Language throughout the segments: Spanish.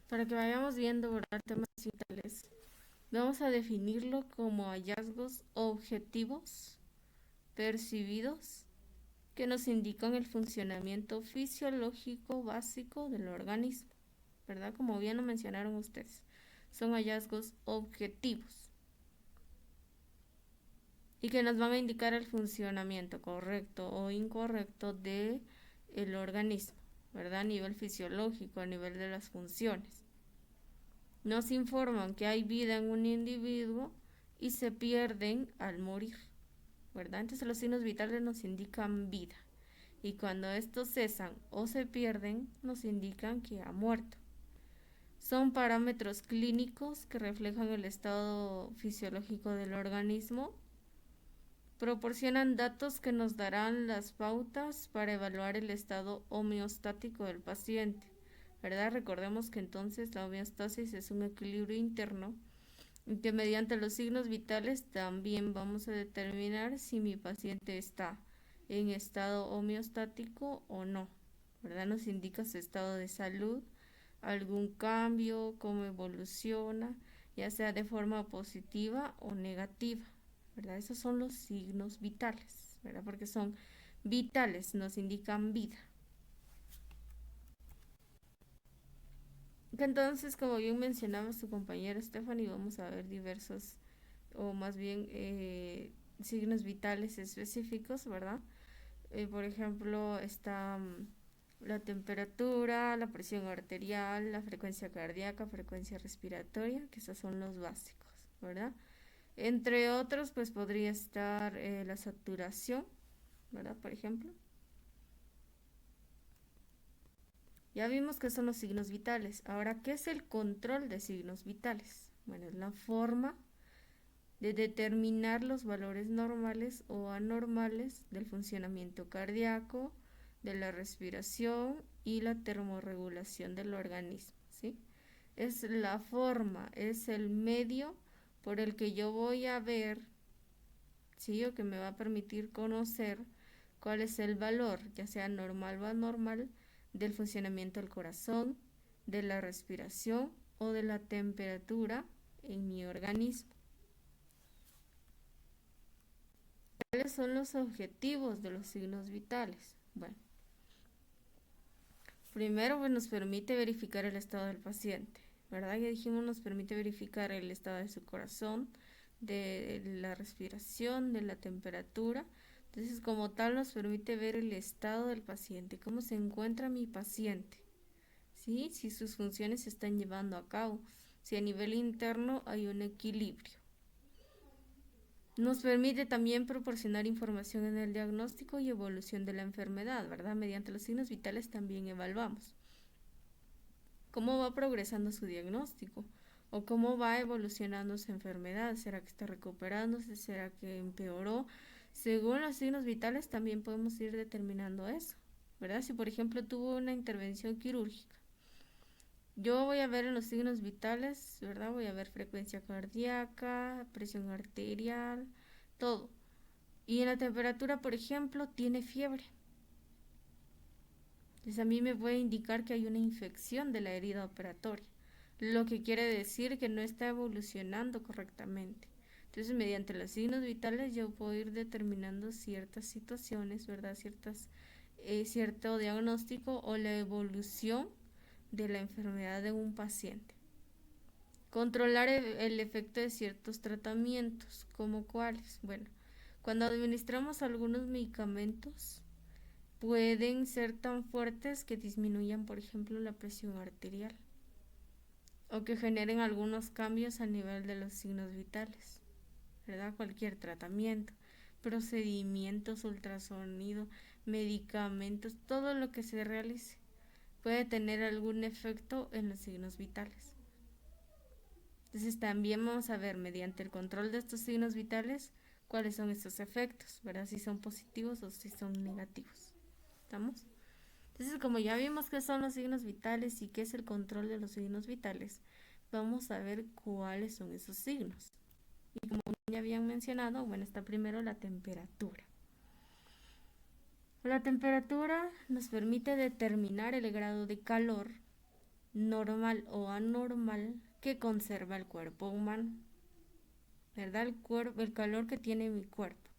Para que vayamos viendo, ¿verdad? Temas vitales. Vamos a definirlo como hallazgos objetivos percibidos que nos indican el funcionamiento fisiológico básico del organismo, ¿verdad? Como bien lo mencionaron ustedes, son hallazgos objetivos y que nos van a indicar el funcionamiento correcto o incorrecto de el organismo, ¿verdad? A nivel fisiológico, a nivel de las funciones. Nos informan que hay vida en un individuo y se pierden al morir, ¿verdad? Entonces los signos vitales nos indican vida y cuando estos cesan o se pierden nos indican que ha muerto. Son parámetros clínicos que reflejan el estado fisiológico del organismo, proporcionan datos que nos darán las pautas para evaluar el estado homeostático del paciente, ¿verdad? Recordemos que entonces la homeostasis es un equilibrio interno y que mediante los signos vitales también vamos a determinar si mi paciente está en estado homeostático o no, ¿verdad? Nos indica su estado de salud, algún cambio, cómo evoluciona, ya sea de forma positiva o negativa, ¿verdad? Esos son los signos vitales, ¿verdad? Porque son vitales, nos indican vida. Entonces, como bien mencionaba su compañera Stephanie, vamos a ver diversos, o más bien signos vitales específicos, ¿verdad? Por ejemplo, está la temperatura, la presión arterial, la frecuencia cardíaca, frecuencia respiratoria, que esos son los básicos, ¿verdad? Entre otros, pues podría estar la saturación, ¿verdad? Por ejemplo. Ya vimos que son los signos vitales. Ahora, ¿qué es el control de signos vitales? Bueno, es la forma de determinar los valores normales o anormales del funcionamiento cardíaco, de la respiración y la termorregulación del organismo, ¿sí? Es la forma, es el medio por el que yo voy a ver, ¿sí? O que me va a permitir conocer cuál es el valor, ya sea normal o anormal, del funcionamiento del corazón, de la respiración o de la temperatura en mi organismo. ¿Cuáles son los objetivos de los signos vitales? Bueno, primero pues, nos permite verificar el estado del paciente, ¿verdad? Ya dijimos, nos permite verificar el estado de su corazón, de la respiración, de la temperatura. Entonces, como tal, nos permite ver el estado del paciente, cómo se encuentra mi paciente, ¿sí? Si sus funciones se están llevando a cabo, si a nivel interno hay un equilibrio. Nos permite también proporcionar información en el diagnóstico y evolución de la enfermedad, ¿verdad? Mediante los signos vitales también evaluamos cómo va progresando su diagnóstico o cómo va evolucionando su enfermedad. ¿Será que está recuperándose? ¿Será que empeoró? Según los signos vitales también podemos ir determinando eso, ¿verdad? Si por ejemplo tuvo una intervención quirúrgica, yo voy a ver en los signos vitales, ¿verdad? Voy a ver frecuencia cardíaca, presión arterial, todo. Y en la temperatura, por ejemplo, tiene fiebre. Entonces a mí me puede indicar que hay una infección de la herida operatoria, lo que quiere decir que no está evolucionando correctamente. Entonces, mediante los signos vitales yo puedo ir determinando ciertas situaciones, ¿verdad? Cierto diagnóstico o la evolución de la enfermedad de un paciente. Controlar el efecto de ciertos tratamientos, como cuáles. Bueno, cuando administramos algunos medicamentos, pueden ser tan fuertes que disminuyan, por ejemplo, la presión arterial o que generen algunos cambios a nivel de los signos vitales, ¿verdad? Cualquier tratamiento, procedimientos, ultrasonido, medicamentos, todo lo que se realice puede tener algún efecto en los signos vitales. Entonces también vamos a ver mediante el control de estos signos vitales cuáles son estos efectos, ¿verdad? Si son positivos o si son negativos. ¿Estamos? Entonces, como ya vimos qué son los signos vitales y qué es el control de los signos vitales, vamos a ver cuáles son esos signos. Y como ya habían mencionado, bueno, está primero la temperatura. La temperatura nos permite determinar el grado de calor normal o anormal que conserva el cuerpo humano, ¿verdad? El calor que tiene mi cuerpo,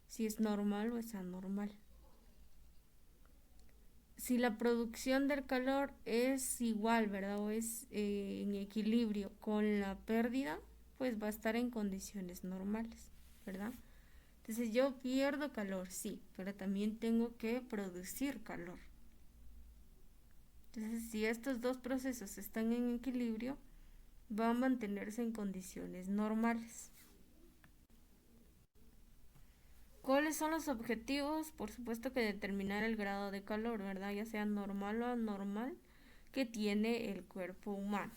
si es normal o es anormal. Si la producción del calor es igual, ¿verdad? O es en equilibrio con la pérdida, pues va a estar en condiciones normales, ¿verdad? Entonces yo pierdo calor, sí, pero también tengo que producir calor. Entonces si estos dos procesos están en equilibrio, va a mantenerse en condiciones normales. ¿Cuáles son los objetivos? Por supuesto que determinar el grado de calor, ¿verdad? Ya sea normal o anormal que tiene el cuerpo humano.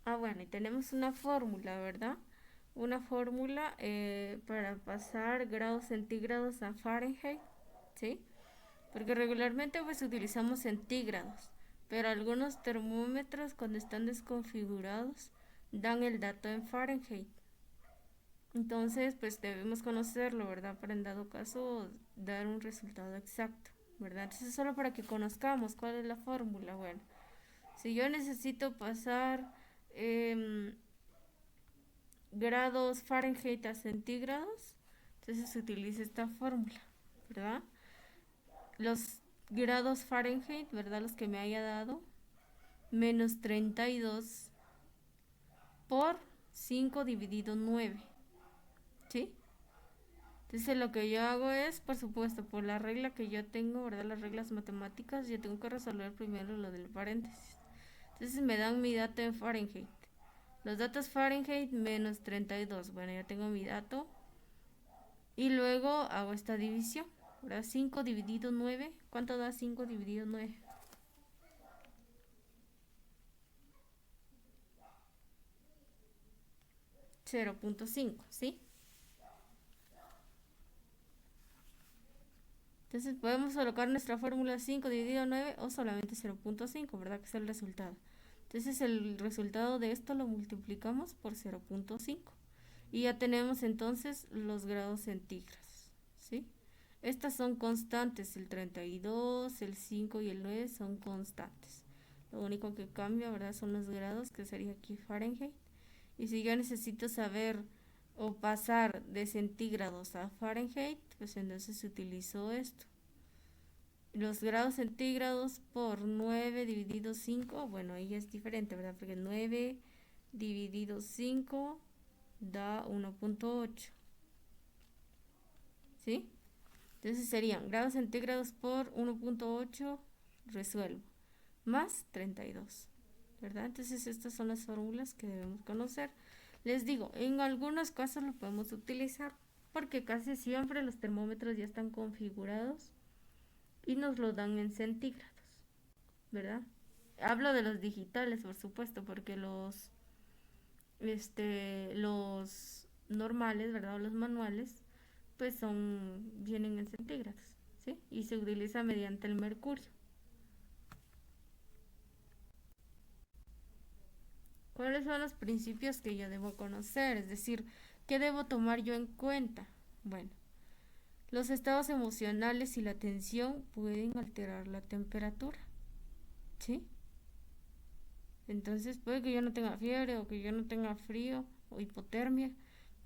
Bueno, y tenemos una fórmula, ¿verdad? Una fórmula para pasar grados centígrados a Fahrenheit, ¿sí? Porque regularmente pues utilizamos centígrados, pero algunos termómetros cuando están desconfigurados dan el dato en Fahrenheit. Entonces, pues debemos conocerlo, ¿verdad? Para en dado caso dar un resultado exacto, ¿verdad? Entonces, solo para que conozcamos cuál es la fórmula. Bueno, si yo necesito pasar grados Fahrenheit a centígrados, entonces se utiliza esta fórmula, ¿verdad? Los grados Fahrenheit, ¿verdad? Los que me haya dado, menos 32 por 5 dividido 9, ¿sí? Entonces lo que yo hago es, por supuesto, por la regla que yo tengo, ¿verdad? Las reglas matemáticas, yo tengo que resolver primero lo del paréntesis. Entonces me dan mi dato en Fahrenheit. Los datos Fahrenheit menos 32. Bueno, ya tengo mi dato. Y luego hago esta división, ¿verdad? 5 dividido 9. ¿Cuánto da 5 dividido 9? 0.5, ¿sí? Entonces podemos colocar nuestra fórmula 5 dividido 9 o solamente 0.5, ¿verdad? Que es el resultado. Entonces el resultado de esto lo multiplicamos por 0.5 y ya tenemos entonces los grados centígrados, ¿sí? Estas son constantes, el 32, el 5 y el 9 son constantes. Lo único que cambia, ¿verdad? Son los grados, que sería aquí Fahrenheit. Y si yo necesito saber o pasar de centígrados a Fahrenheit, pues entonces utilizo esto. Los grados centígrados por 9 dividido 5, bueno, ahí es diferente, ¿verdad? Porque 9 dividido 5 da 1.8, ¿sí? Entonces serían grados centígrados por 1.8, resuelvo, más 32, ¿verdad? Entonces estas son las fórmulas que debemos conocer. Les digo, en algunos casos lo podemos utilizar porque casi siempre los termómetros ya están configurados y nos lo dan en centígrados, ¿verdad? Hablo de los digitales, por supuesto, porque los normales, ¿verdad? O los manuales, pues vienen en centígrados, ¿sí? Y se utiliza mediante el mercurio. ¿Cuáles son los principios que yo debo conocer? Es decir, ¿qué debo tomar yo en cuenta? Bueno, los estados emocionales y la tensión pueden alterar la temperatura, ¿sí? Entonces puede que yo no tenga fiebre o que yo no tenga frío o hipotermia,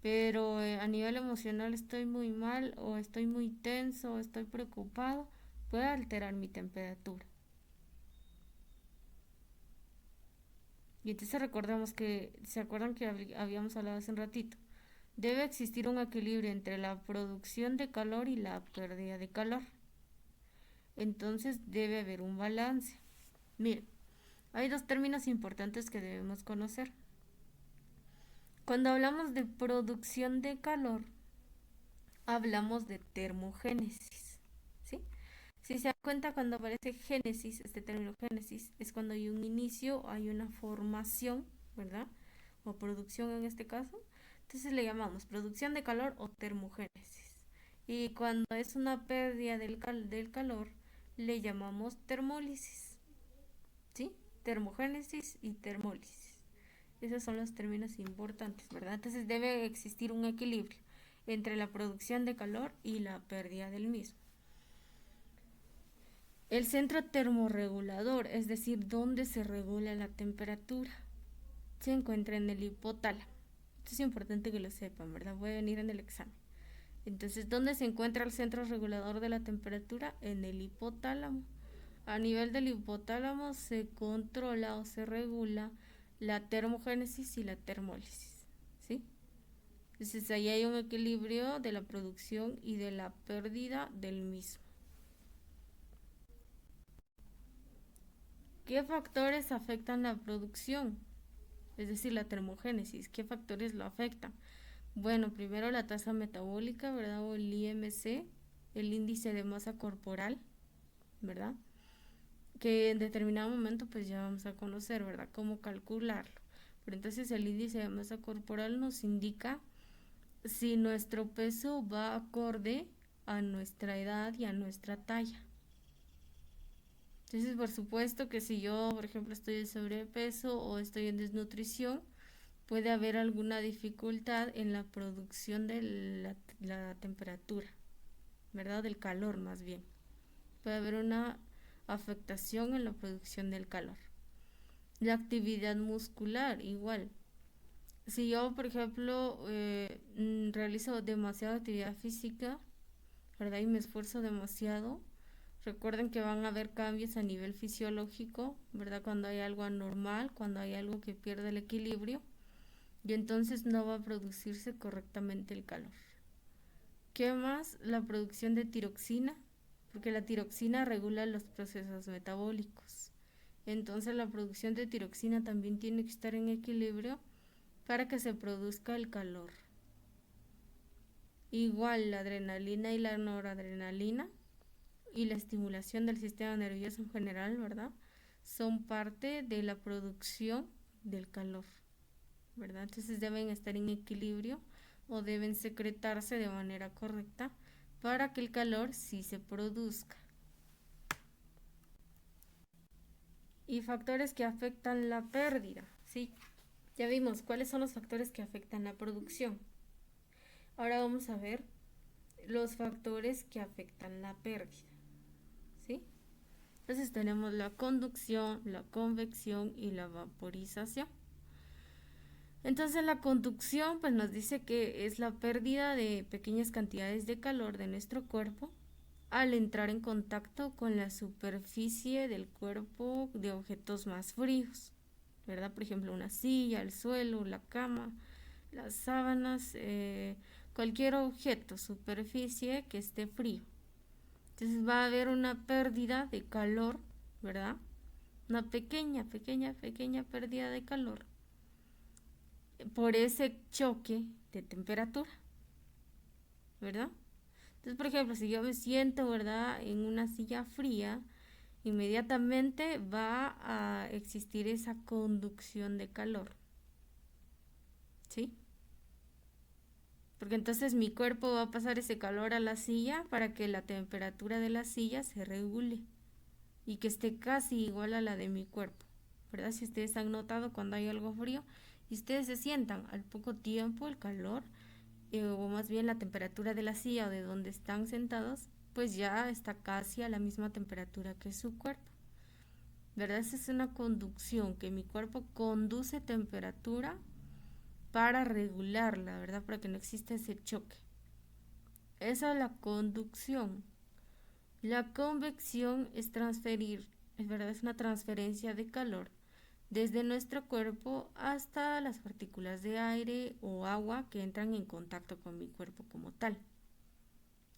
pero a nivel emocional estoy muy mal o estoy muy tenso o estoy preocupado, puede alterar mi temperatura. Y entonces recordemos que, ¿se acuerdan que habíamos hablado hace un ratito? Debe existir un equilibrio entre la producción de calor y la pérdida de calor. Entonces debe haber un balance. Miren, hay dos términos importantes que debemos conocer. Cuando hablamos de producción de calor, hablamos de termogénesis, ¿sí? Si se dan cuenta, cuando aparece génesis, este término génesis, es cuando hay un inicio, hay una formación, ¿verdad? O producción en este caso. Entonces le llamamos producción de calor o termogénesis. Y cuando es una pérdida del calor, le llamamos termólisis, ¿sí? Termogénesis y termólisis. Esos son los términos importantes, ¿verdad? Entonces debe existir un equilibrio entre la producción de calor y la pérdida del mismo. El centro termorregulador, es decir, donde se regula la temperatura, se encuentra en el hipotálamo. Esto es importante que lo sepan, ¿verdad? Puede venir en el examen. Entonces, ¿dónde se encuentra el centro regulador de la temperatura? En el hipotálamo. A nivel del hipotálamo se controla o se regula la termogénesis y la termólisis, ¿sí? Entonces, ahí hay un equilibrio de la producción y de la pérdida del mismo. ¿Qué factores afectan la producción? Es decir, la termogénesis. ¿Qué factores lo afectan? Bueno, primero la tasa metabólica, ¿verdad? O el IMC, el índice de masa corporal, ¿verdad? Que en determinado momento pues ya vamos a conocer, ¿verdad? Cómo calcularlo. Pero entonces el índice de masa corporal nos indica si nuestro peso va acorde a nuestra edad y a nuestra talla. Entonces, por supuesto que si yo, por ejemplo, estoy en sobrepeso o estoy en desnutrición, puede haber alguna dificultad en la producción de la temperatura, ¿verdad? Del calor más bien. Puede haber una afectación en la producción del calor. La actividad muscular, igual. Si yo, por ejemplo, realizo demasiada actividad física, ¿verdad? Y me esfuerzo demasiado, recuerden que van a haber cambios a nivel fisiológico, ¿verdad? Cuando hay algo anormal, cuando hay algo que pierde el equilibrio, y entonces no va a producirse correctamente el calor. ¿Qué más? La producción de tiroxina, porque la tiroxina regula los procesos metabólicos. Entonces la producción de tiroxina también tiene que estar en equilibrio para que se produzca el calor. Igual la adrenalina y la noradrenalina y la estimulación del sistema nervioso en general, ¿verdad? Son parte de la producción del calor, ¿verdad? Entonces deben estar en equilibrio o deben secretarse de manera correcta para que el calor sí se produzca. Y factores que afectan la pérdida, ¿sí? Ya vimos cuáles son los factores que afectan la producción. Ahora vamos a ver los factores que afectan la pérdida, ¿sí? Entonces tenemos la conducción, la convección y la vaporización. Entonces la conducción pues nos dice que es la pérdida de pequeñas cantidades de calor de nuestro cuerpo al entrar en contacto con la superficie del cuerpo de objetos más fríos, ¿verdad? Por ejemplo, una silla, el suelo, la cama, las sábanas, cualquier objeto, superficie que esté frío. Entonces va a haber una pérdida de calor, ¿verdad? Una pequeña pérdida de calor por ese choque de temperatura, ¿verdad? Entonces, por ejemplo, si yo me siento, ¿verdad?, en una silla fría, inmediatamente va a existir esa conducción de calor, ¿sí? Porque entonces mi cuerpo va a pasar ese calor a la silla para que la temperatura de la silla se regule y que esté casi igual a la de mi cuerpo, ¿verdad? Si ustedes han notado cuando hay algo frío y ustedes se sientan al poco tiempo el calor, o más bien la temperatura de la silla o de donde están sentados, pues ya está casi a la misma temperatura que su cuerpo, ¿verdad? Esa es una conducción, que mi cuerpo conduce temperatura para regularla, ¿verdad? Para que no exista ese choque. Esa es la conducción. La convección es transferir, es verdad, es una transferencia de calor desde nuestro cuerpo hasta las partículas de aire o agua que entran en contacto con mi cuerpo como tal.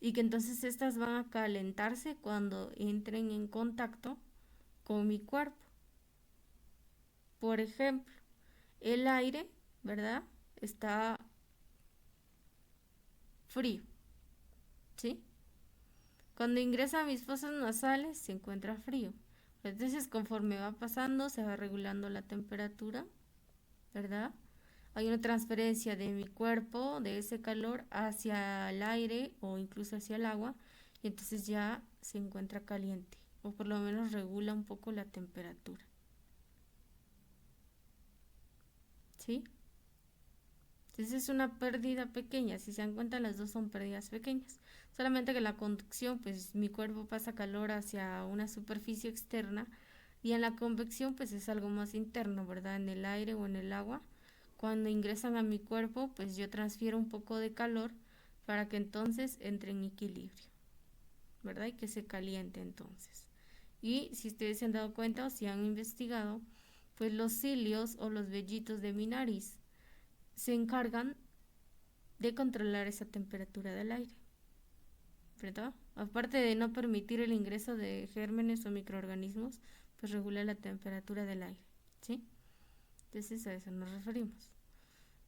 Y que entonces estas van a calentarse cuando entren en contacto con mi cuerpo. Por ejemplo, el aire, ¿verdad? Está frío, ¿sí? Cuando ingresa a mis fosas nasales se encuentra frío. Entonces, conforme va pasando, se va regulando la temperatura, ¿verdad? Hay una transferencia de mi cuerpo, de ese calor, hacia el aire o incluso hacia el agua, y entonces ya se encuentra caliente, o por lo menos regula un poco la temperatura. ¿Sí? Entonces es una pérdida pequeña, si se dan cuenta las dos son pérdidas pequeñas. Solamente que la conducción, pues mi cuerpo pasa calor hacia una superficie externa y en la convección pues es algo más interno, ¿verdad? En el aire o en el agua. Cuando ingresan a mi cuerpo, pues yo transfiero un poco de calor para que entonces entre en equilibrio, ¿verdad? Y que se caliente entonces. Y si ustedes se han dado cuenta o si han investigado, pues los cilios o los vellitos de mi nariz se encargan de controlar esa temperatura del aire, ¿verdad? Aparte de no permitir el ingreso de gérmenes o microorganismos, pues regula la temperatura del aire, ¿sí? Entonces a eso nos referimos.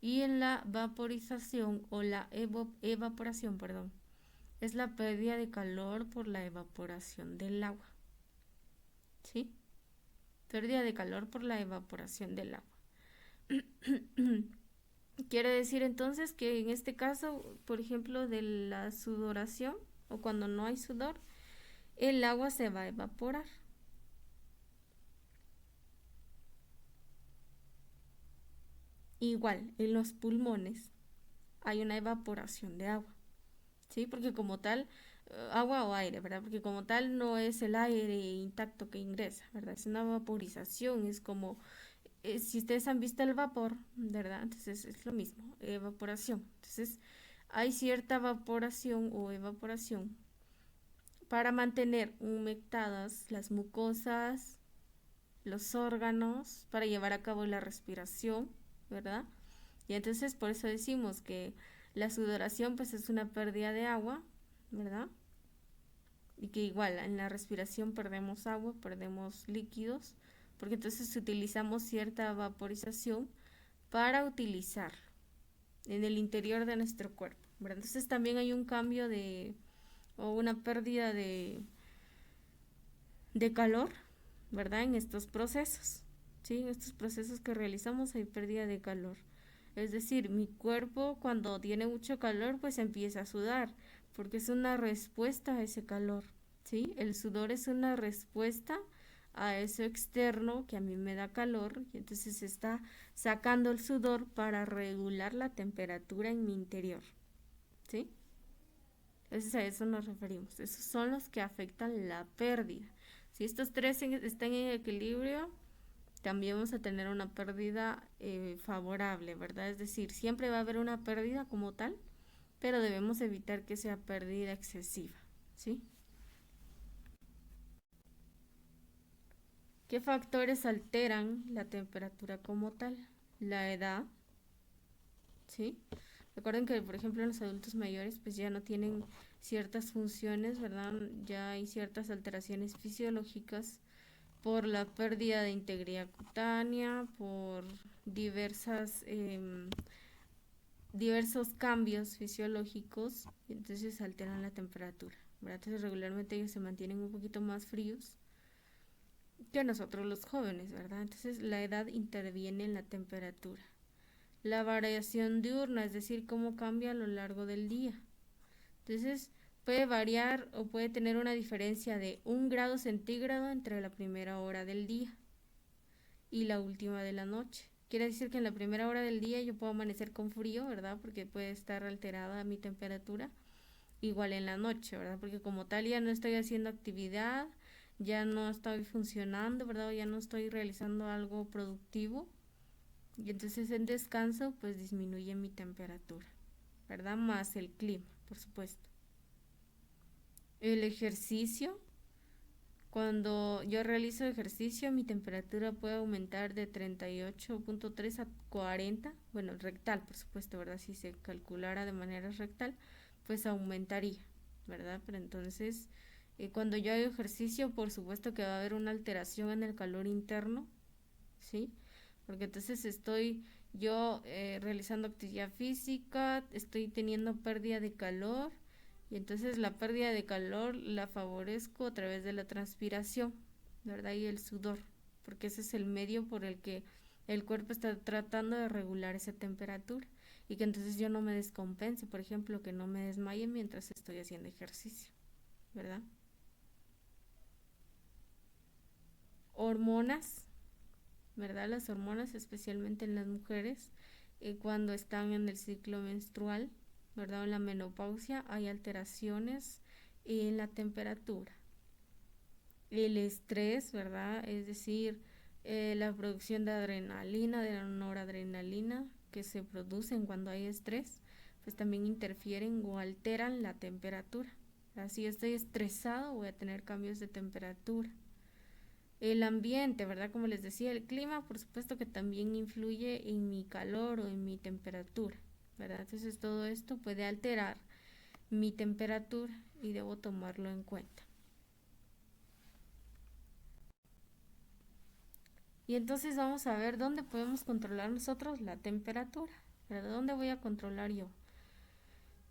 Y en la vaporización o la evaporación, perdón, es la pérdida de calor por la evaporación del agua, ¿sí? Pérdida de calor por la evaporación del agua. Quiere decir entonces que en este caso, por ejemplo, de la sudoración o cuando no hay sudor, el agua se va a evaporar. Igual, en los pulmones hay una evaporación de agua, ¿sí? Porque como tal, agua o aire, ¿verdad? Porque como tal no es el aire intacto que ingresa, ¿verdad? Es una vaporización, es como, si ustedes han visto el vapor, ¿verdad? Entonces es lo mismo, evaporación. Entonces hay cierta evaporación o evaporación para mantener humectadas las mucosas, los órganos, para llevar a cabo la respiración, ¿verdad? Y entonces por eso decimos que la sudoración pues es una pérdida de agua, ¿verdad? Y que igual en la respiración perdemos agua, perdemos líquidos, porque entonces utilizamos cierta vaporización para utilizarlo en el interior de nuestro cuerpo, ¿verdad? Entonces también hay un cambio de, o una pérdida de calor, ¿verdad? En estos procesos, ¿sí? En estos procesos que realizamos hay pérdida de calor. Es decir, mi cuerpo cuando tiene mucho calor pues empieza a sudar, porque es una respuesta a ese calor, ¿sí? El sudor es una respuesta a eso externo que a mí me da calor y entonces se está sacando el sudor para regular la temperatura en mi interior, ¿sí? Entonces a eso nos referimos. Esos son los que afectan la pérdida. Si estos tres están en equilibrio, también vamos a tener una pérdida favorable, ¿verdad? Es decir, siempre va a haber una pérdida como tal, pero debemos evitar que sea pérdida excesiva, ¿sí? ¿Qué factores alteran la temperatura como tal? La edad, ¿sí? Recuerden que, por ejemplo, en los adultos mayores, pues ya no tienen ciertas funciones, ¿verdad? Ya hay ciertas alteraciones fisiológicas por la pérdida de integridad cutánea, por diversos cambios fisiológicos, y entonces alteran la temperatura, ¿verdad? Entonces regularmente ellos se mantienen un poquito más fríos que nosotros los jóvenes, ¿verdad? Entonces la edad interviene en la temperatura. La variación diurna, es decir, cómo cambia a lo largo del día. Entonces puede variar o puede tener una diferencia de 1 grado centígrado entre la primera hora del día y la última de la noche. Quiere decir que en la primera hora del día yo puedo amanecer con frío, ¿verdad? Porque puede estar alterada mi temperatura. Igual en la noche, ¿verdad? Porque como tal ya no estoy haciendo actividad, ya no estoy funcionando, ¿verdad? Ya no estoy realizando algo productivo. Y entonces en descanso pues disminuye mi temperatura, ¿verdad? Más el clima, por supuesto. El ejercicio. Cuando yo realizo ejercicio, mi temperatura puede aumentar de 38.3 a 40, bueno, rectal, por supuesto, ¿verdad? Si se calculara de manera rectal, pues aumentaría, ¿verdad? Pero entonces, cuando yo hago ejercicio, por supuesto que va a haber una alteración en el calor interno, ¿sí? Porque entonces estoy yo realizando actividad física, estoy teniendo pérdida de calor y entonces la pérdida de calor la favorezco a través de la transpiración, ¿verdad? Y el sudor, porque ese es el medio por el que el cuerpo está tratando de regular esa temperatura y que entonces yo no me descompense, por ejemplo, que no me desmaye mientras estoy haciendo ejercicio, ¿verdad? Hormonas, ¿verdad? Las hormonas, especialmente en las mujeres, cuando están en el ciclo menstrual, ¿verdad? En la menopausia hay alteraciones en la temperatura. El estrés, ¿verdad? Es decir, la producción de adrenalina, de la noradrenalina que se producen cuando hay estrés, pues también interfieren o alteran la temperatura. Si estoy estresado, voy a tener cambios de temperatura. El ambiente, ¿verdad? Como les decía, el clima, por supuesto que también influye en mi calor o en mi temperatura, ¿verdad? Entonces todo esto puede alterar mi temperatura y debo tomarlo en cuenta. Y entonces vamos a ver dónde podemos controlar nosotros la temperatura, ¿verdad? ¿Dónde voy a controlar yo?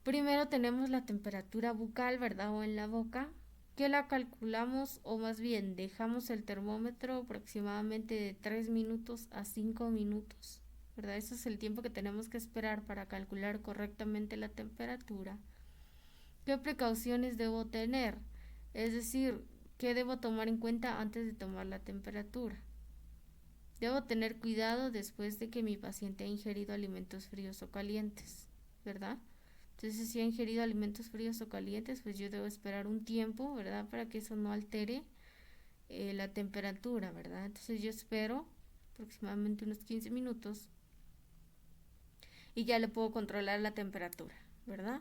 Primero tenemos la temperatura bucal, ¿verdad? O en la boca, que la calculamos o más bien dejamos el termómetro aproximadamente de 3 minutos a 5 minutos, ¿verdad? Ese es el tiempo que tenemos que esperar para calcular correctamente la temperatura. ¿Qué precauciones debo tener? Es decir, ¿qué debo tomar en cuenta antes de tomar la temperatura? Debo tener cuidado después de que mi paciente ha ingerido alimentos fríos o calientes, ¿verdad? Entonces, si ha ingerido alimentos fríos o calientes, pues yo debo esperar un tiempo, ¿verdad? Para que eso no altere la temperatura, ¿verdad? Entonces yo espero aproximadamente unos 15 minutos y ya le puedo controlar la temperatura, ¿verdad?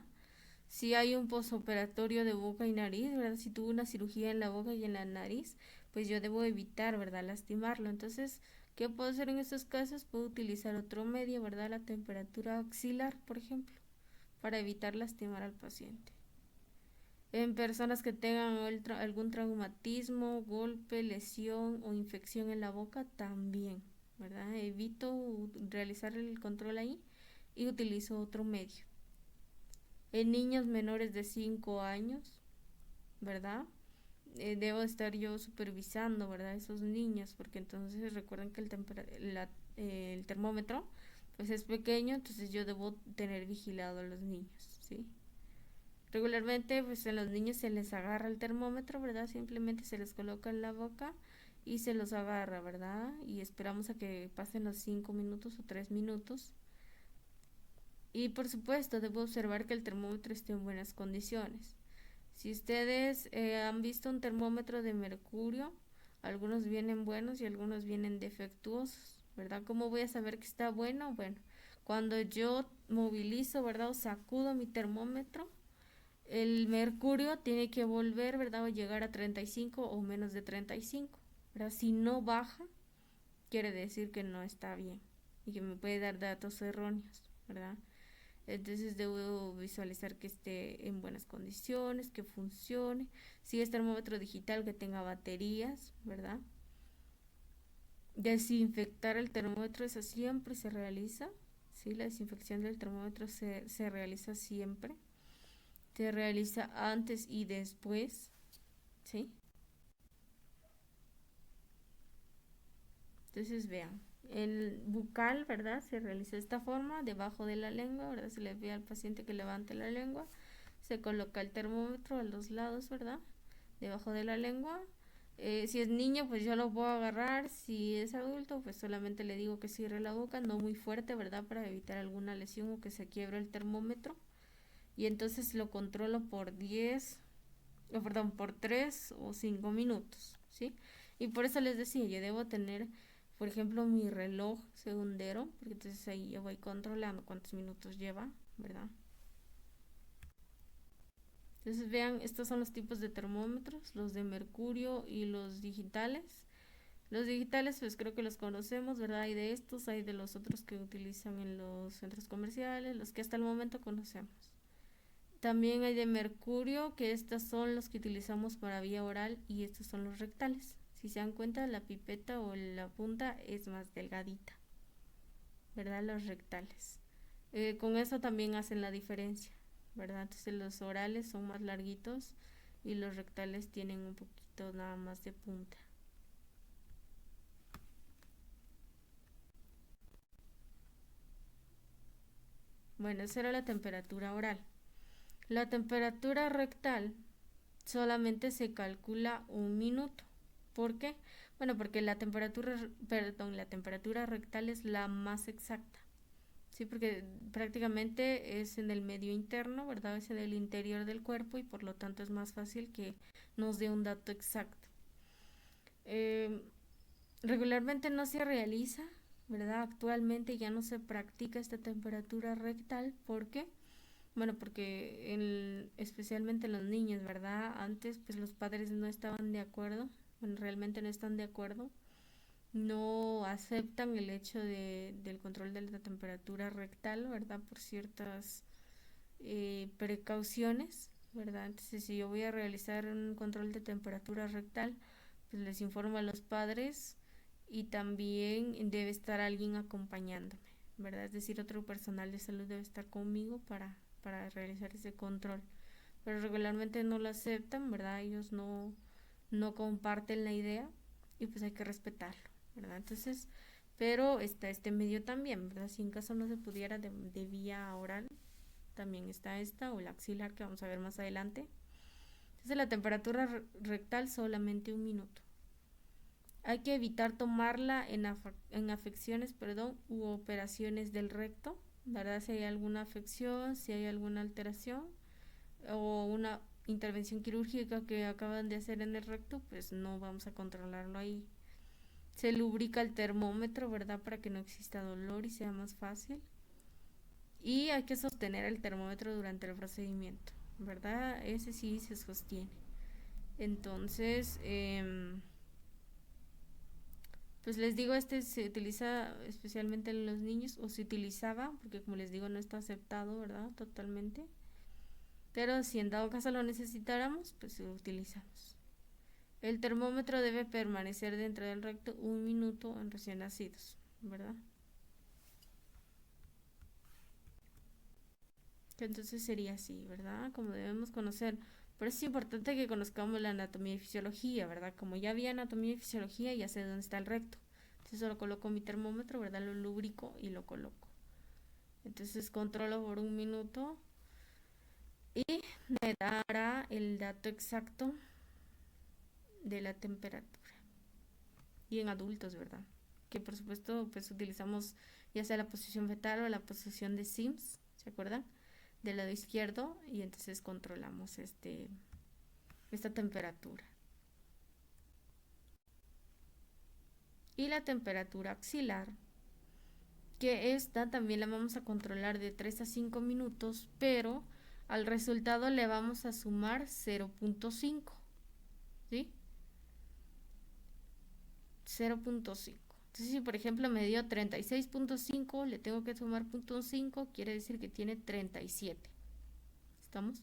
Si hay un posoperatorio de boca y nariz, ¿verdad? Si tuvo una cirugía en la boca y en la nariz, pues yo debo evitar, ¿verdad? Lastimarlo. Entonces, ¿qué puedo hacer en estos casos? Puedo utilizar otro medio, ¿verdad? La temperatura axilar, por ejemplo, para evitar lastimar al paciente. En personas que tengan algún traumatismo, golpe, lesión o infección en la boca, también, ¿verdad? Evito realizar el control ahí y utilizo otro medio. En niños menores de 5 años, ¿verdad? Debo estar yo supervisando, ¿verdad? Esos niños, porque entonces recuerden que el termómetro pues es pequeño, entonces yo debo tener vigilado a los niños, ¿sí? Regularmente pues en los niños se les agarra el termómetro, ¿verdad? Simplemente se les coloca en la boca y se los agarra, ¿verdad? Y esperamos a que pasen los 5 minutos o 3 minutos. Y por supuesto debo observar que el termómetro esté en buenas condiciones. Si ustedes han visto un termómetro de mercurio, algunos vienen buenos y algunos vienen defectuosos, ¿verdad? ¿Cómo voy a saber que está bueno? Bueno, cuando yo movilizo, ¿verdad? O sacudo mi termómetro, el mercurio tiene que volver, ¿verdad? O llegar a 35 o menos de 35, ¿verdad? Si no baja, quiere decir que no está bien y que me puede dar datos erróneos, ¿verdad? Entonces debo visualizar que esté en buenas condiciones, que funcione. Si es termómetro digital, que tenga baterías, ¿verdad? Desinfectar el termómetro, eso siempre se realiza, ¿sí? La desinfección del termómetro se realiza siempre. Se realiza antes y después, ¿sí? Entonces vean, el bucal, ¿verdad? Se realiza de esta forma, debajo de la lengua, ¿verdad? Se le ve al paciente que levante la lengua, se coloca el termómetro a los lados, ¿verdad? Debajo de la lengua. Si es niño, pues yo lo puedo agarrar. Si es adulto, pues solamente le digo que cierre la boca, no muy fuerte, ¿verdad? Para evitar alguna lesión o que se quiebre el termómetro. Y entonces lo controlo por 3 o 5 minutos, ¿sí? Y por eso les decía, yo debo tener, por ejemplo, mi reloj segundero, porque entonces ahí yo voy controlando cuántos minutos lleva, ¿verdad? Entonces vean, estos son los tipos de termómetros, los de mercurio y los digitales. Los digitales pues creo que los conocemos, ¿verdad? Hay de estos, hay de los otros que utilizan en los centros comerciales, los que hasta el momento conocemos. También hay de mercurio, que estos son los que utilizamos para vía oral y estos son los rectales. Si se dan cuenta, la pipeta o la punta es más delgadita, ¿verdad? Los rectales. Con eso también hacen la diferencia, ¿verdad? Entonces los orales son más larguitos y los rectales tienen un poquito nada más de punta. Bueno, esa era la temperatura oral. La temperatura rectal solamente se calcula un minuto. ¿Por qué? Bueno, porque la temperatura rectal es la más exacta, Sí, porque prácticamente es en el medio interno, ¿verdad? Es en el interior del cuerpo y por lo tanto es más fácil que nos dé un dato exacto. Eh, Regularmente no se realiza, ¿verdad? Actualmente ya no se practica esta temperatura rectal. ¿Por qué? Bueno, porque especialmente los niños, ¿verdad? Antes pues los padres no estaban de acuerdo, bueno, realmente no están de acuerdo, no aceptan el hecho del control de la temperatura rectal, ¿verdad? Por ciertas precauciones, ¿verdad? Entonces, si yo voy a realizar un control de temperatura rectal, pues les informo a los padres y también debe estar alguien acompañándome, ¿verdad? Es decir, otro personal de salud debe estar conmigo para realizar ese control. Pero regularmente no lo aceptan, ¿verdad? Ellos no comparten la idea y pues hay que respetarlo, ¿verdad? Entonces, pero está este medio también, ¿verdad? Si en caso no se pudiera de vía oral, también está esta o la axilar que vamos a ver más adelante. Entonces la temperatura rectal solamente 1 minuto. Hay que evitar tomarla en afecciones, perdón, u operaciones del recto, ¿verdad? Si hay alguna afección, si hay alguna alteración o una intervención quirúrgica que acaban de hacer en el recto, pues no vamos a controlarlo ahí. Se lubrica el termómetro, ¿verdad? Para que no exista dolor y sea más fácil. Y hay que sostener el termómetro durante el procedimiento, ¿verdad? Ese sí se sostiene. Entonces, pues les digo, este se utiliza especialmente en los niños, o se utilizaba, porque como les digo, no está aceptado, ¿verdad? Totalmente. Pero si en dado caso lo necesitáramos, pues lo utilizamos. El termómetro debe permanecer dentro del recto 1 minuto en recién nacidos, ¿verdad? Que entonces sería así, ¿verdad? Como debemos conocer. Por eso es importante que conozcamos la anatomía y fisiología, ¿verdad? Como ya había anatomía y fisiología, ya sé dónde está el recto. Entonces solo coloco mi termómetro, ¿verdad? Lo lubrico y lo coloco. Entonces controlo por 1 minuto y me dará el dato exacto de la temperatura. Y en adultos, ¿verdad? Que por supuesto pues utilizamos ya sea la posición fetal o la posición de Sims, ¿se acuerdan? Del lado izquierdo y entonces controlamos esta temperatura. Y la temperatura axilar, que esta también la vamos a controlar de 3 a 5 minutos, pero al resultado le vamos a sumar 0.5, ¿sí? 0.5. Entonces, si por ejemplo me dio 36.5, le tengo que sumar 0.5, quiere decir que tiene 37. ¿Estamos?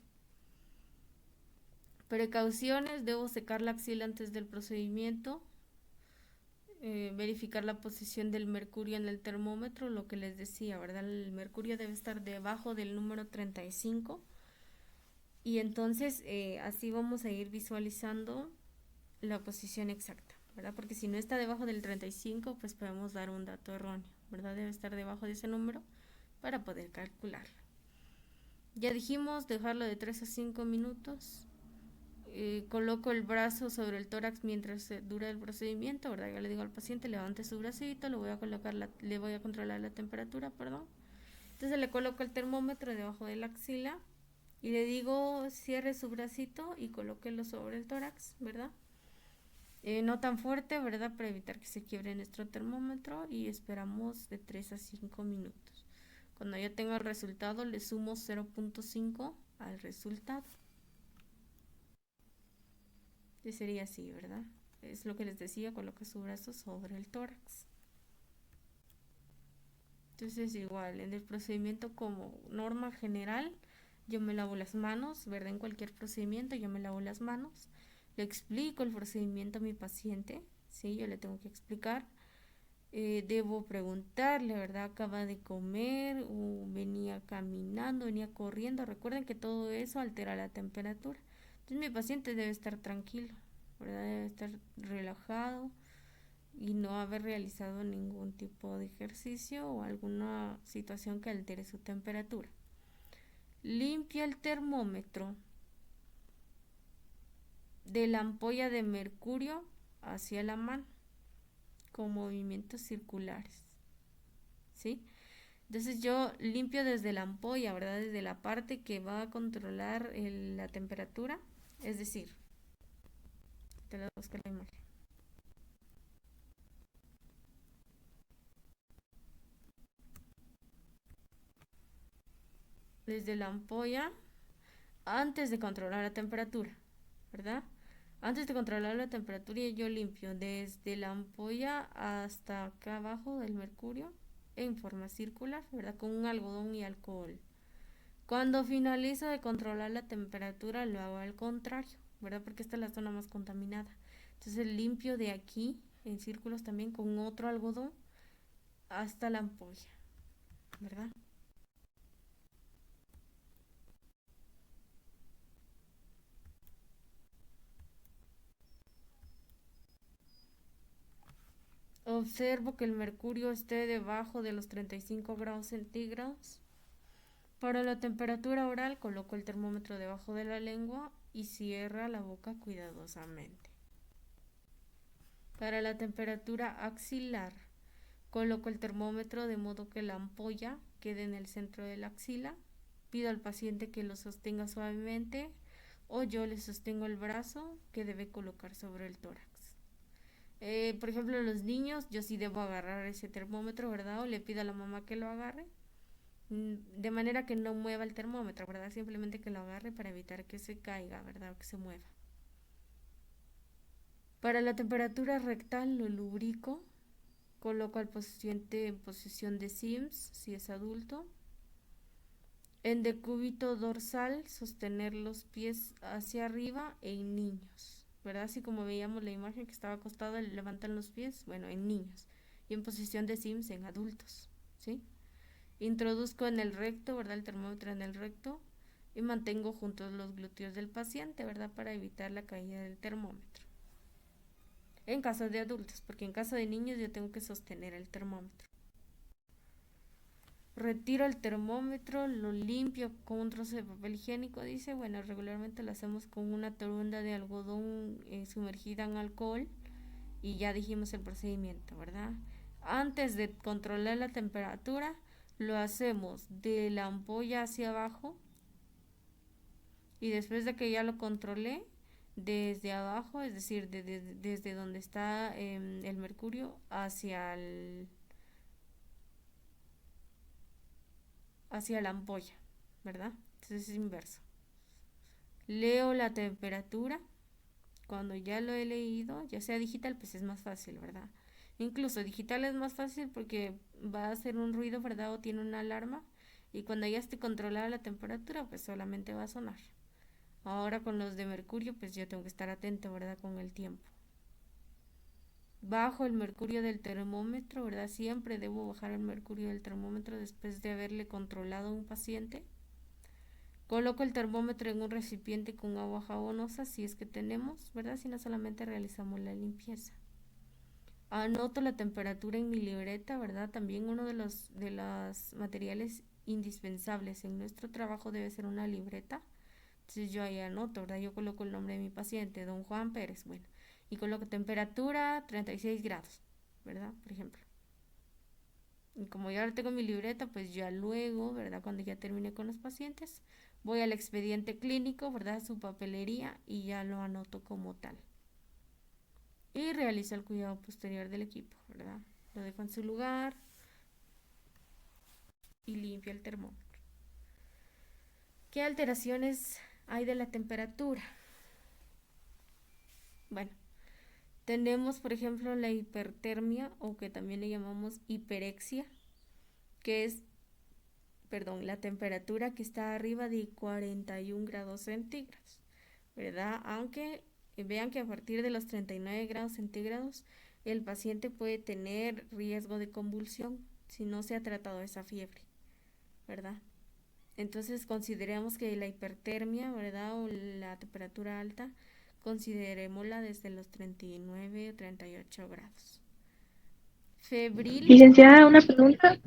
Precauciones, debo secar la axila antes del procedimiento, verificar la posición del mercurio en el termómetro, lo que les decía, ¿verdad? El mercurio debe estar debajo del número 35 y entonces así vamos a ir visualizando la posición exacta, ¿verdad? Porque si no está debajo del 35, pues podemos dar un dato erróneo, ¿verdad? Debe estar debajo de ese número para poder calcularlo. Ya dijimos dejarlo de 3 a 5 minutos. Coloco el brazo sobre el tórax mientras dura el procedimiento, ¿verdad? Ya le digo al paciente, levante su bracito, le voy a controlar la temperatura, perdón. Entonces le coloco el termómetro debajo de la axila y le digo, cierre su bracito y colóquelo sobre el tórax, ¿verdad? No tan fuerte, ¿verdad? Para evitar que se quiebre nuestro termómetro y esperamos de 3 a 5 minutos. Cuando ya tenga el resultado, le sumo 0.5 al resultado. Y sería así, ¿verdad? Es lo que les decía, coloca su brazo sobre el tórax. Entonces igual, en el procedimiento como norma general, yo me lavo las manos, ¿verdad? En cualquier procedimiento yo me lavo las manos, le explico el procedimiento a mi paciente, ¿sí? Yo le tengo que explicar. Debo preguntarle, ¿verdad? Acaba de comer o venía caminando, venía corriendo. Recuerden que todo eso altera la temperatura. Entonces mi paciente debe estar tranquilo, ¿verdad? Debe estar relajado y no haber realizado ningún tipo de ejercicio o alguna situación que altere su temperatura. Limpia el termómetro de la ampolla de mercurio hacia la mano con movimientos circulares, ¿sí? Entonces yo limpio desde la ampolla, ¿verdad? Desde la parte que va a controlar la temperatura. Es decir, te la busco la imagen. Desde la ampolla, antes de controlar la temperatura, ¿verdad? Antes de controlar la temperatura yo limpio desde la ampolla hasta acá abajo del mercurio en forma circular, ¿verdad? Con un algodón y alcohol. Cuando finalizo de controlar la temperatura lo hago al contrario, ¿verdad? Porque esta es la zona más contaminada. Entonces limpio de aquí en círculos también con otro algodón hasta la ampolla, ¿verdad? Observo que el mercurio esté debajo de los 35 grados centígrados. Para la temperatura oral coloco el termómetro debajo de la lengua y cierra la boca cuidadosamente. Para la temperatura axilar coloco el termómetro de modo que la ampolla quede en el centro de la axila. Pido al paciente que lo sostenga suavemente o yo le sostengo el brazo que debe colocar sobre el tórax. Por ejemplo, los niños, yo sí debo agarrar ese termómetro, ¿verdad? O le pido a la mamá que lo agarre, de manera que no mueva el termómetro, ¿verdad? Simplemente que lo agarre para evitar que se caiga, ¿verdad? O que se mueva. Para la temperatura rectal lo lubrico, coloco al paciente en posición de Sims, si es adulto. En decúbito dorsal, sostener los pies hacia arriba en niños, ¿verdad? Así como veíamos la imagen que estaba acostado, levantan los pies, bueno, en niños. Y en posición de Sims en adultos, ¿sí? Introduzco en el recto, ¿verdad? El termómetro en el recto y mantengo juntos los glúteos del paciente, ¿verdad? Para evitar la caída del termómetro. En caso de adultos, porque en caso de niños yo tengo que sostener el termómetro. Retiro el termómetro, lo limpio con un trozo de papel higiénico, dice. Bueno, regularmente lo hacemos con una torunda de algodón sumergida en alcohol y ya dijimos el procedimiento, ¿verdad? Antes de controlar la temperatura, lo hacemos de la ampolla hacia abajo y después de que ya lo controlé, desde abajo, es decir, desde donde está el mercurio hacia la ampolla, ¿verdad? Entonces es inverso. Leo la temperatura. Cuando ya lo he leído, ya sea digital, pues es más fácil, ¿verdad? Incluso digital es más fácil porque va a hacer un ruido, ¿verdad? O tiene una alarma. Y cuando ya esté controlada la temperatura, pues solamente va a sonar. Ahora con los de mercurio, pues yo tengo que estar atento, ¿verdad? Con el tiempo. Bajo el mercurio del termómetro, ¿verdad? Siempre debo bajar el mercurio del termómetro después de haberle controlado a un paciente. Coloco el termómetro en un recipiente con agua jabonosa, si es que tenemos, ¿verdad? Si no, solamente realizamos la limpieza. Anoto la temperatura en mi libreta, ¿verdad? También uno de los materiales indispensables en nuestro trabajo debe ser una libreta. Entonces yo ahí anoto, ¿verdad? Yo coloco el nombre de mi paciente, don Juan Pérez, bueno, y coloco temperatura 36 grados, ¿verdad? Por ejemplo. Y como ya lo tengo en mi libreta, pues ya luego, ¿verdad? Cuando ya termine con los pacientes, voy al expediente clínico, ¿verdad? Su papelería y ya lo anoto como tal. Y realizo el cuidado posterior del equipo, ¿verdad? Lo dejo en su lugar y limpio el termómetro. ¿Qué alteraciones hay de la temperatura? Bueno, tenemos, por ejemplo, la hipertermia o que también le llamamos hiperexia, que es, perdón, la temperatura que está arriba de 41 grados centígrados, ¿verdad? Aunque vean que a partir de los 39 grados centígrados el paciente puede tener riesgo de convulsión si no se ha tratado esa fiebre, ¿verdad? Entonces consideremos que la hipertermia, ¿verdad? O la temperatura alta, considerémosla desde los 39 o 38 grados. Febril. Licenciada, una pregunta.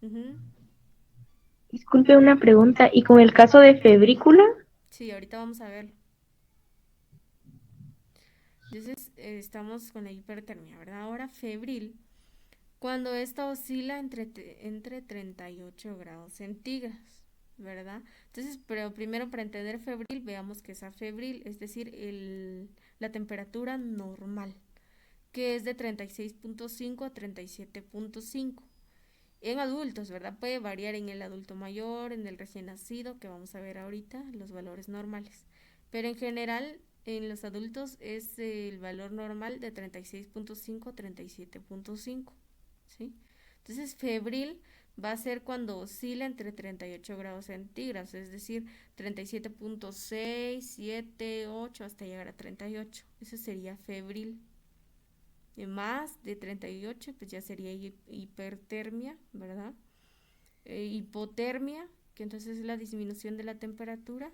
Ujú. Disculpe una pregunta. ¿Y con el caso de febrícula? Sí, ahorita vamos a verlo. Entonces estamos con la hipertermia, ¿verdad? Ahora febril. cuando esta oscila entre 38 grados centígrados, ¿verdad? Entonces, pero primero para entender febril, veamos que es afebril, es decir, la temperatura normal, que es de 36.5 a 37.5. En adultos, ¿verdad? Puede variar en el adulto mayor, en el recién nacido, que vamos a ver ahorita, los valores normales. Pero en general, en los adultos es el valor normal de 36.5 a 37.5, ¿sí? Entonces, febril va a ser cuando oscila entre 38 grados centígrados, es decir, 37.6, 7, 8, hasta llegar a 38. Eso sería febril. Más de 38, pues ya sería hipertermia, ¿verdad? Hipotermia, que entonces es la disminución de la temperatura,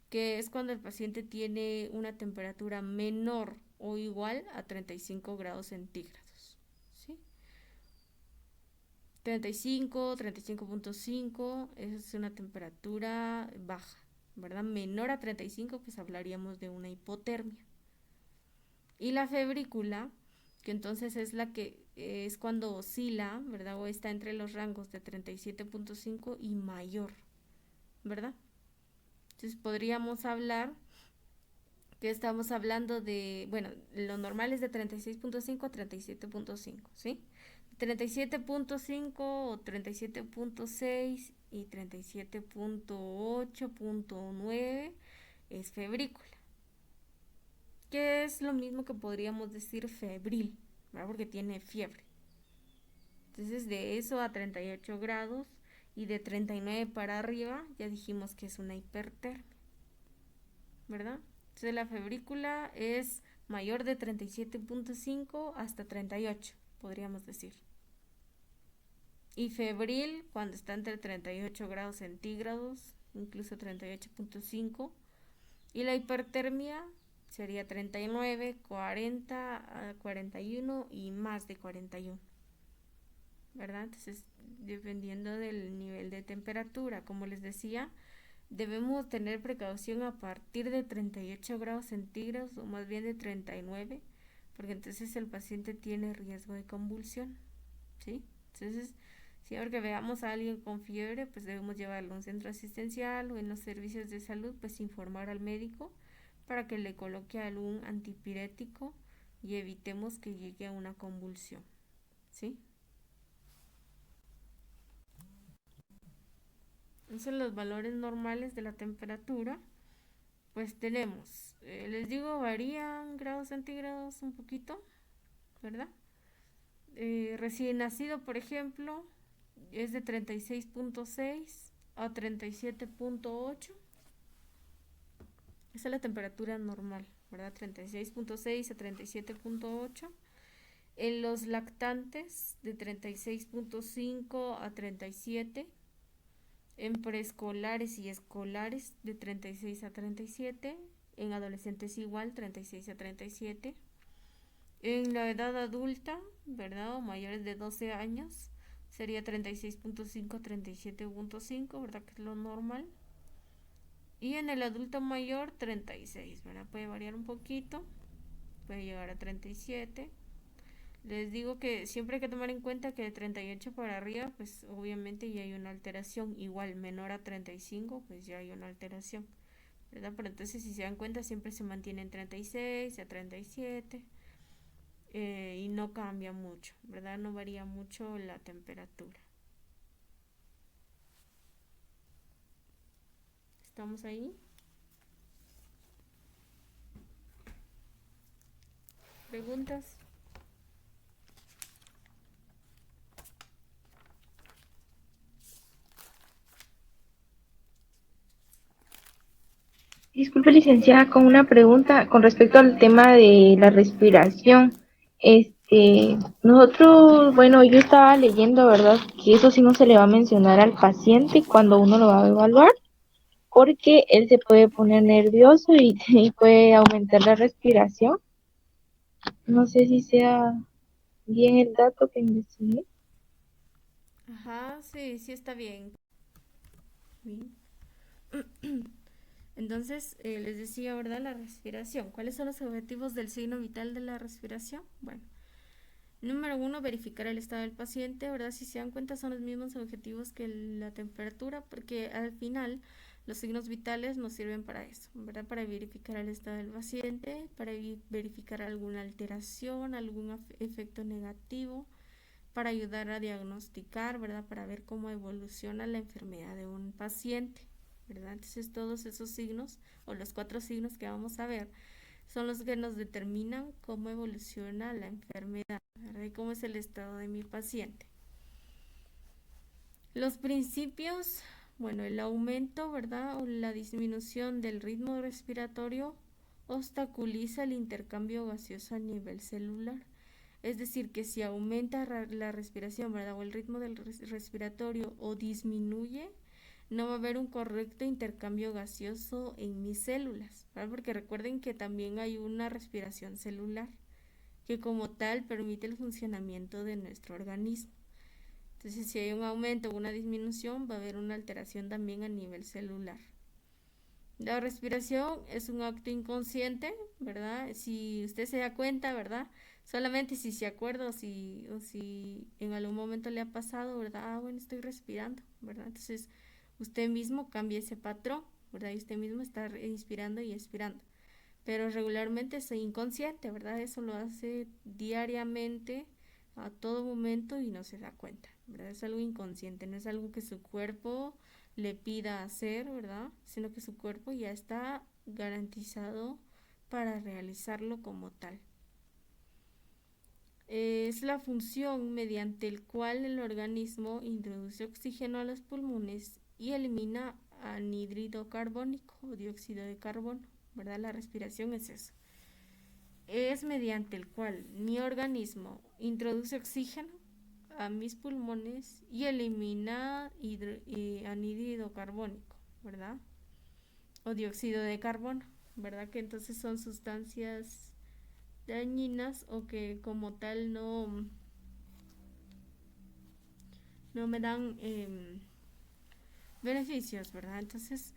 que es cuando el paciente tiene una temperatura menor o igual a 35 grados centígrados, ¿sí? 35, 35.5, esa es una temperatura baja, ¿verdad? Menor a 35, pues hablaríamos de una hipotermia. Y la febrícula, que entonces es la que es cuando oscila, ¿verdad? O está entre los rangos de 37.5 y mayor, ¿verdad? Entonces podríamos hablar que estamos hablando de, bueno, lo normal es de 36.5 a 37.5, ¿sí? 37.5 o 37.6 y 37.8.9 es febrícula, que es lo mismo que podríamos decir febril, ¿verdad? Porque tiene fiebre. Entonces de eso a 38 grados y de 39 para arriba ya dijimos que es una hipertermia, ¿verdad? Entonces la febrícula es mayor de 37.5 hasta 38, podríamos decir. Y febril cuando está entre 38 grados centígrados, incluso 38.5. Y la hipertermia sería 39, 40, 41 y más de 41, ¿verdad? Entonces, dependiendo del nivel de temperatura, como les decía, debemos tener precaución a partir de 38 grados centígrados o más bien de 39, porque entonces el paciente tiene riesgo de convulsión, ¿sí? Entonces, siempre que veamos a alguien con fiebre, pues debemos llevarlo a un centro asistencial o en los servicios de salud, pues informar al médico para que le coloque algún antipirético y evitemos que llegue a una convulsión, ¿sí? Entonces los valores normales de la temperatura, pues tenemos, les digo, varían grados centígrados un poquito, ¿verdad? Recién nacido, por ejemplo, es de 36.6 a 37.8. Esa es la temperatura normal, ¿verdad? 36.6 a 37.8. En los lactantes, de 36.5 a 37. En preescolares y escolares, de 36 a 37. En adolescentes igual, 36 a 37. En la edad adulta, ¿verdad? O mayores de 12 años, sería 36.5 a 37.5, ¿verdad? Que es lo normal. Y en el adulto mayor, 36, ¿verdad? Puede variar un poquito, puede llegar a 37. Les digo que siempre hay que tomar en cuenta que de 38 para arriba, pues obviamente ya hay una alteración. Igual, menor a 35, pues ya hay una alteración, ¿verdad? Pero entonces, si se dan cuenta, siempre se mantiene en 36 a 37 y no cambia mucho, ¿verdad? No varía mucho la temperatura. ¿Estamos ahí? ¿Preguntas? Disculpe, licenciada, con una pregunta con respecto al tema de la respiración. Nosotros, bueno, yo estaba leyendo, ¿verdad? Que eso sí no se le va a mencionar al paciente cuando uno lo va a evaluar, porque él se puede poner nervioso y puede aumentar la respiración. No sé si sea bien el dato que investigué. Ajá, sí, sí está bien. Bien. Entonces, les decía, ¿verdad? La respiración. ¿Cuáles son los objetivos del signo vital de la respiración? Bueno, Número 1, verificar el estado del paciente, ¿verdad? Si se dan cuenta son los mismos objetivos que la temperatura, porque al final los signos vitales nos sirven para eso, ¿verdad? Para verificar el estado del paciente, para verificar alguna alteración, algún efecto negativo, para ayudar a diagnosticar, ¿verdad? Para ver cómo evoluciona la enfermedad de un paciente, ¿verdad? Entonces todos esos signos, o los 4 signos que vamos a ver, son los que nos determinan cómo evoluciona la enfermedad, ¿verdad? Y cómo es el estado de mi paciente. Los principios, bueno, el aumento, ¿verdad? O la disminución del ritmo respiratorio obstaculiza el intercambio gaseoso a nivel celular. Es decir, que si aumenta la respiración, ¿verdad? O el ritmo del respiratorio o disminuye, no va a haber un correcto intercambio gaseoso en mis células, ¿verdad? Porque recuerden que también hay una respiración celular que como tal permite el funcionamiento de nuestro organismo. Entonces, si hay un aumento o una disminución, va a haber una alteración también a nivel celular. La respiración es un acto inconsciente, ¿verdad? Si usted se da cuenta, ¿verdad? Solamente si se acuerda o si en algún momento le ha pasado, ¿verdad? Ah, bueno, estoy respirando, ¿verdad? Entonces, usted mismo cambia ese patrón, ¿verdad? Y usted mismo está inspirando y expirando. Pero regularmente es inconsciente, ¿verdad? Eso lo hace diariamente, a todo momento y no se da cuenta, ¿verdad? Es algo inconsciente, no es algo que su cuerpo le pida hacer, ¿verdad? Sino que su cuerpo ya está garantizado para realizarlo como tal. Es la función mediante el cual el organismo introduce oxígeno a los pulmones y elimina anhídrido carbónico o dióxido de carbono, ¿verdad? La respiración es eso. Es mediante el cual mi organismo introduce oxígeno a mis pulmones y elimina anhídrido carbónico, ¿verdad? O dióxido de carbono, ¿verdad? Que entonces son sustancias dañinas o que como tal no me dan beneficios, ¿verdad? Entonces,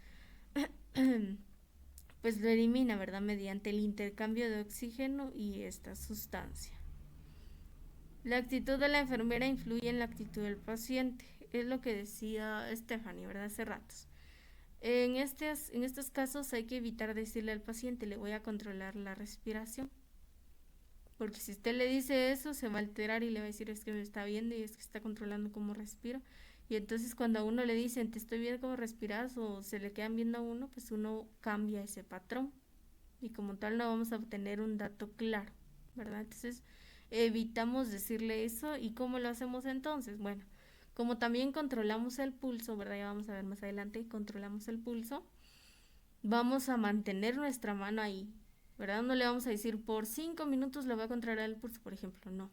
pues lo elimina, ¿verdad? Mediante el intercambio de oxígeno y esta sustancia. La actitud de la enfermera influye en la actitud del paciente, es lo que decía Stephanie, ¿verdad? Hace ratos. En estos casos hay que evitar decirle al paciente, le voy a controlar la respiración. Porque si usted le dice eso, se va a alterar y le va a decir, es que me está viendo y es que está controlando cómo respiro. Y entonces cuando a uno le dicen, te estoy viendo cómo respiras o se le quedan viendo a uno, pues uno cambia ese patrón. Y como tal no vamos a obtener un dato claro, ¿verdad? Entonces evitamos decirle eso. ¿Y cómo lo hacemos entonces? Bueno, como también controlamos el pulso, ¿verdad? Ya vamos a ver más adelante, controlamos el pulso, vamos a mantener nuestra mano ahí, ¿verdad? No le vamos a decir por 5 minutos le voy a controlar el pulso, por ejemplo, no,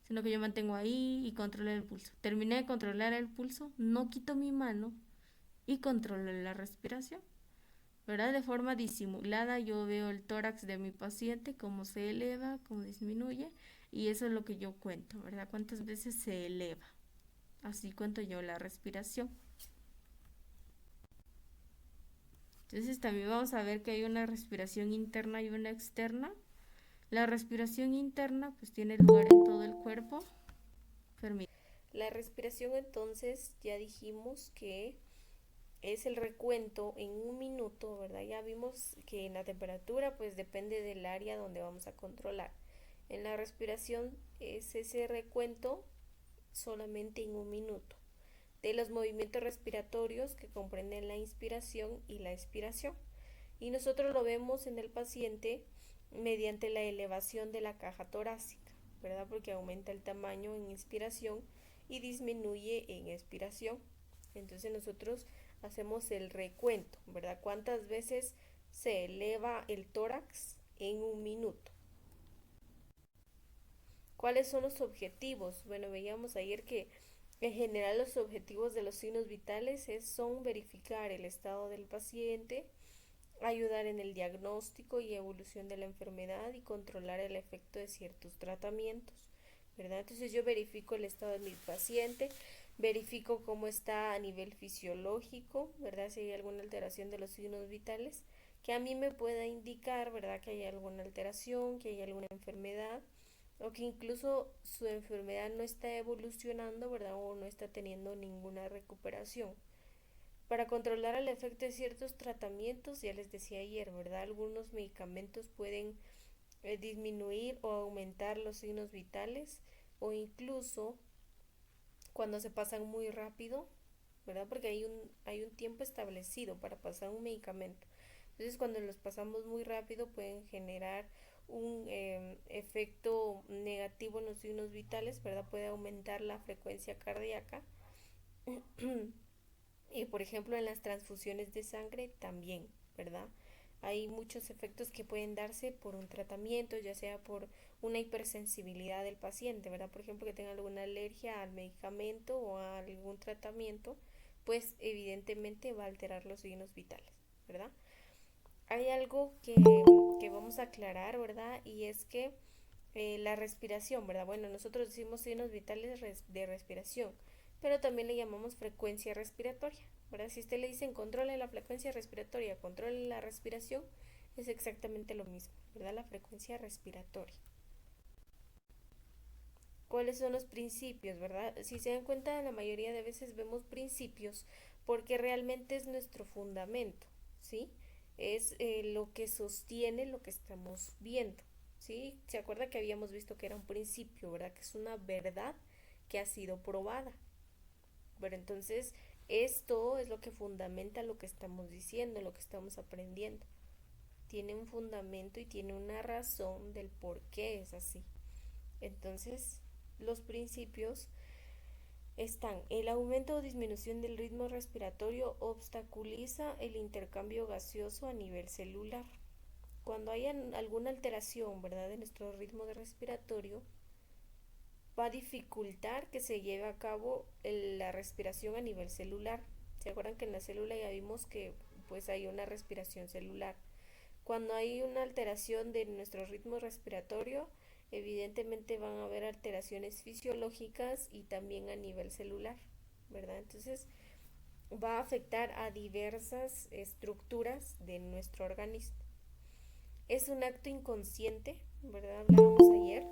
sino que yo mantengo ahí y controlo el pulso. Terminé de controlar el pulso, no quito mi mano y controlo la respiración, ¿verdad? De forma disimulada yo veo el tórax de mi paciente, cómo se eleva, cómo disminuye, y eso es lo que yo cuento, ¿verdad? Cuántas veces se eleva. Así cuento yo la respiración. Entonces también vamos a ver que hay una respiración interna y una externa. La respiración interna pues tiene lugar en todo el cuerpo. La respiración entonces ya dijimos que es el recuento en un minuto, ¿verdad? Ya vimos que en la temperatura pues depende del área donde vamos a controlar. En la respiración es ese recuento solamente en un minuto de los movimientos respiratorios que comprenden la inspiración y la expiración. Y nosotros lo vemos en el paciente mediante la elevación de la caja torácica, ¿verdad? Porque aumenta el tamaño en inspiración y disminuye en expiración. Entonces nosotros hacemos el recuento, ¿verdad? ¿Cuántas veces se eleva el tórax en un minuto? ¿Cuáles son los objetivos? Bueno, veíamos ayer que en general los objetivos de los signos vitales son verificar el estado del paciente, ayudar en el diagnóstico y evolución de la enfermedad y controlar el efecto de ciertos tratamientos, ¿verdad? Entonces yo verifico el estado de mi paciente, verifico cómo está a nivel fisiológico, ¿verdad? Si hay alguna alteración de los signos vitales que a mí me pueda indicar, ¿verdad? Que hay alguna alteración, que hay alguna enfermedad, o que incluso su enfermedad no está evolucionando, ¿verdad? O no está teniendo ninguna recuperación. Para controlar el efecto de ciertos tratamientos, ya les decía ayer, ¿verdad? Algunos medicamentos pueden disminuir o aumentar los signos vitales o incluso cuando se pasan muy rápido, ¿verdad? Porque hay un tiempo establecido para pasar un medicamento. Entonces, cuando los pasamos muy rápido pueden generar un efecto negativo en los signos vitales, ¿verdad? Puede aumentar la frecuencia cardíaca y, por ejemplo, en las transfusiones de sangre también, ¿verdad? Hay muchos efectos que pueden darse por un tratamiento, ya sea por una hipersensibilidad del paciente, ¿verdad? Por ejemplo, que tenga alguna alergia al medicamento o a algún tratamiento, pues evidentemente va a alterar los signos vitales, ¿verdad? Hay algo que vamos a aclarar, ¿verdad? Y es que la respiración, ¿verdad? Bueno, nosotros decimos signos vitales de respiración, pero también le llamamos frecuencia respiratoria, ¿verdad? Si usted le dicen controle la frecuencia respiratoria, controle la respiración, es exactamente lo mismo, ¿verdad? La frecuencia respiratoria. ¿Cuáles son los principios, verdad? Si se dan cuenta, la mayoría de veces vemos principios porque realmente es nuestro fundamento, ¿sí? Es lo que sostiene lo que estamos viendo, ¿sí? ¿Se acuerda que habíamos visto que era un principio, verdad? Que es una verdad que ha sido probada. Pero entonces, esto es lo que fundamenta lo que estamos diciendo, lo que estamos aprendiendo. Tiene un fundamento y tiene una razón del por qué es así. Entonces, los principios están: el aumento o disminución del ritmo respiratorio obstaculiza el intercambio gaseoso a nivel celular. Cuando haya alguna alteración, ¿verdad?, de nuestro ritmo de respiratorio, va a dificultar que se lleve a cabo la respiración a nivel celular. ¿Se acuerdan que en la célula ya vimos que pues hay una respiración celular? Cuando hay una alteración de nuestro ritmo respiratorio, evidentemente van a haber alteraciones fisiológicas y también a nivel celular, ¿verdad? Entonces va a afectar a diversas estructuras de nuestro organismo. Es un acto inconsciente, ¿verdad? Hablábamos ayer,